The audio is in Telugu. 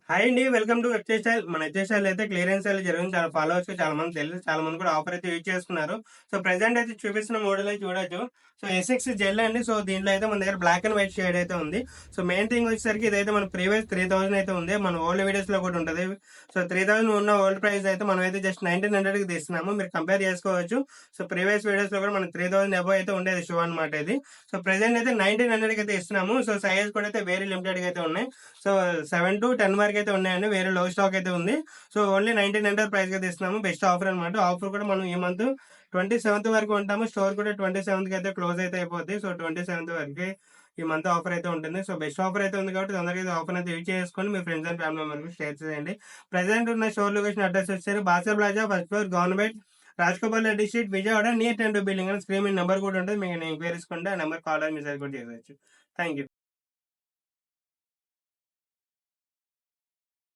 హాయ్ అండి. Welcome to HA style. మన హెచ్‌ఏ స్టైల్ అయితే క్లియరెన్స్ సేల్ జరుగుతుంది. చాలా ఫాలోవర్స్‌కి చాలా మందికి తెలుసు. చాలా మంది కూడా ఆఫర్ అయితే యూజ్ చేసుకున్నారు. సో, ప్రెజెంట్ అయితే చూపిస్తున్న మోడల్ అయితే చూడొచ్చు. సో, ఎస్ఎక్స్ జెల్ అండి. సో, దీంట్లో అయితే మన దగ్గర బ్లాక్ అండ్ వైట్ షేడ్ అయితే ఉంది. సో, మెయిన్ థింగ్ వచ్చేసరికి ఇదైతే మన ప్రీవియస్ 3000 అయితే ఉంది. మన ఓల్డ్ వీడియోస్‌లో కూడా ఉంటది. సో, 3000 ఉన్న ఓల్డ్ ప్రైస్ అయితే మనమైతే జస్ట్ 1900కి తీస్తున్నాము. మీరు కంపేర్ చేసుకోవచ్చు. సో, ప్రీవియస్ వీడియోస్‌లో కూడా మనకు 3000 అబోవ్ అయితే ఉండేది షూ అనమాట ఇది. సో, ప్రెజెంట్ అయితే 1900కి అయితే ఇస్తున్నాము. సో, సైజెస్ కూడా అయితే వెరీ లిమిటెడ్‌గా అయితే ఉన్నాయి. సో 7-10 వరకు అయితే ఉన్నాయండి. వేరే లో స్టాక్ అయితే ఉంది. సో ఓన్లీ 1900 ప్రైస్‌కి ఇస్తున్నాము. బెస్ట్ ఆఫర్ అనమాట. ఆఫర్ కూడా మనం ఈ మంత్ 27థ్ వరకు ఉంటాము. స్టోర్ కూడా 27థ్‌కి అయితే క్లోజ్ అయితే అయిపోద్ది. సో 27థ్ వరకే ఈ మంత్ ఆఫర్ అయితే ఉంటుంది. సో బెస్ట్ ఆఫర్ అయితే ఉంది కాబట్టి తొందరగా ఈ ఆఫర్ అయితే యూజ్ చేసుకొని మీ ఫ్రెండ్స్ అండ్ ఫ్యామిలీ మెంబర్స్‌కి షేర్ చేయండి. ప్రెజెంట్ ఉన్న స్టోర్ లొకేషన్ అడ్రెస్ వచ్చేసరికి Bhaskar plaza first floor government Rajagopal Reddy street Vijayawada near 10 building అని స్క్రీన్ మీద నెంబర్ కూడా ఉంటుంది. మీకు ఎంక్వైరీస్ కొంటే ఆ నెంబర్ కాల్ ఆర్ మెసేజ్ కూడా చేయవచ్చు. Thank you.